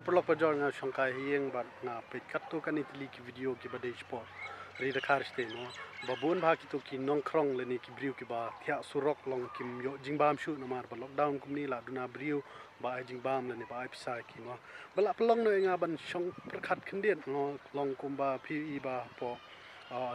Perlu pejor nga shangkai hieng bat nga petkat tu kan itli ki video ki badai sport ri da khar ste no babun bha ki to ki nongkrong le ni ki briu ki ba thia surok long kim yo jingbam shu na mar ba lockdown kum ni la duna briu ba jingbam le ni ba pisa ki no bala pelong no nga ban shong prakhat khndian no long kum ba phi ba po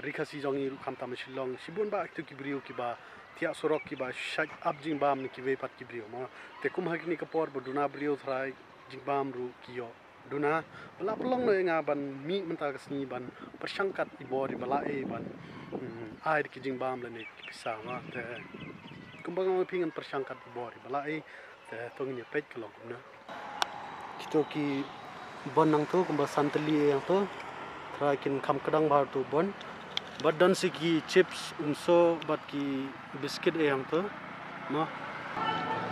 rikhasi jongi ru kham tam shilong sibun ba ki briu ki ba thia surok ki ba shak up jingbam ni ki ve pat ki briu mo te kum ha ki ni ka por ba duna briu thrai jingbam ru kiyo duna bala pelong no nga ban mi mental kesni ban persangkat ibori bala ban air ki jingbam le ni bisa ma te kumbang pingan persangkat ibori bala te tongnya pet kelong na kito ki bon nang to kumba santali yang to trakin kam kadang bar tu bon badan siki chips unso bat ki biscuit yang to ma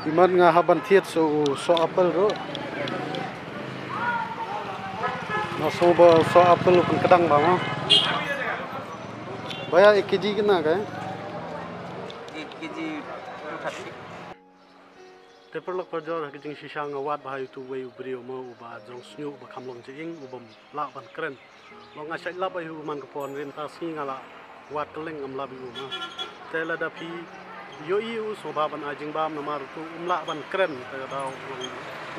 iman nga haban thiet so apple ro no so apple pun kadang bang baya 1 kg kena ka 1 kg 230 te perlok perjor ki jing shisang wat bahai tu wei brio mo ba jong snyu ba khamlong jing ubam la ban kren lo nga sai la ba hu man ko pon rin ta si ngala wat keleng am la bi ma te la da pi yo yu so ba ban ajing bam na mar tu la ban kren te da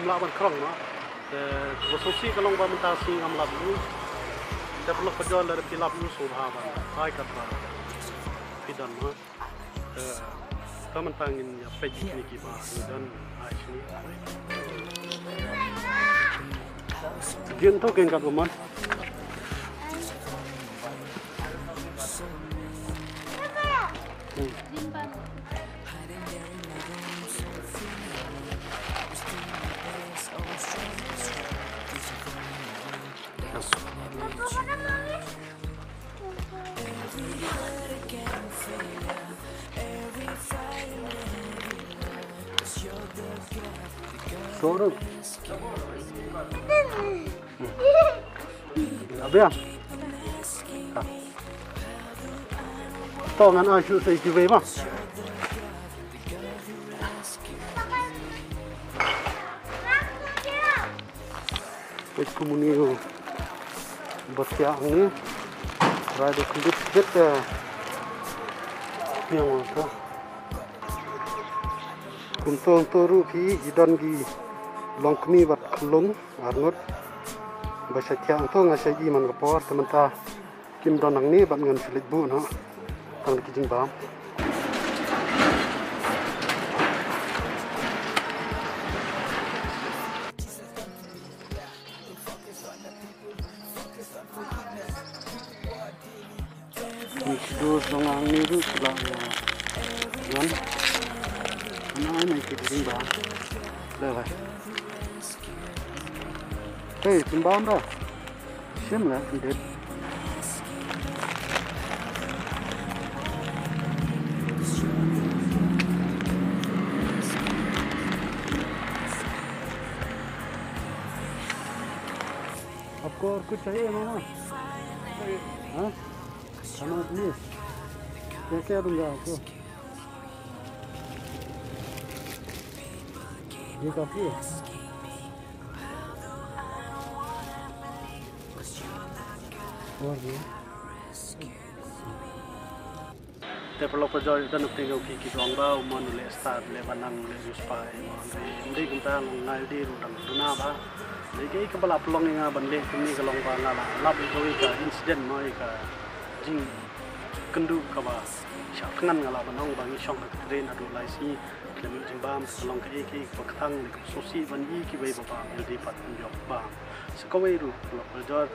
la ban krong ma Bososi kalau nggak mentasi ngam labu, kita perlu kerja dari pilap lu subhaban, hai kata, pidan mah, kita mentangin ya pejik ni kita dan asli. Dia tu kengkat rumah. Sorok. Apa ya? Tangan asyik saya kibai mah. Pet komunio batia ni, rada kudit yang apa? Kuntong toru pi idan gi longkmi bat klung arnut bahasa tiang tu ngasai iman kapor teman-teman kim donang ni bat ngan filit bu no tang di jingbam dos dongang ni ru selang ngan naik ke jingbam dah hey jingbam dah siam lah tidak आपको और कुछ चाहिए मामा हाँ खाना प्लीज क्या दूंगा आपको ये काफी है और ये te perlu perjor dan tengok ki dong ba mon le start le banang le uspa ndi kunta ngai di rudang duna ba le ke ka bala pelong nga ban le ni ka long ba ngala lab ko ka incident noi ka jing kendu ka ba sha knan ngala banong ba ni shong ka train adu lai si kemi jimbam long ka ki paktang le ka sosi ban yi ki bai ba le pat yok ba sekawai ru perjor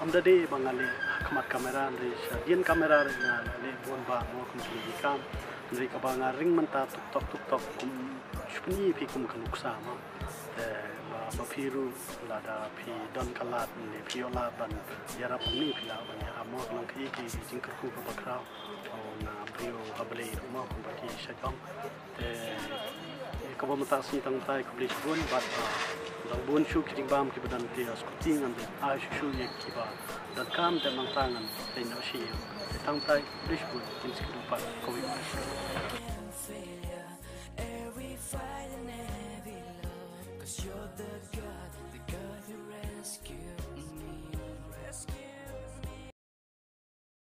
amda de bangale kamat kamera dari dian kamera na le bon ba mo kum di kam dari ka banga ring menta tuk tok kum shpni pi kum kanuk sama ba phiru la da phi don kalat le phi ola ban yara pni phi la ban ya mo long ki jing ka ku ba kra na brio hable mo kum ba ki shakong ka ba mata si tang tai ku blis bun ba dang bun shu ki bam ki badan ti skuting an a shu ye ki ba dan kam dan mang tangan te no shi tang tai blis bun in skidu pa ko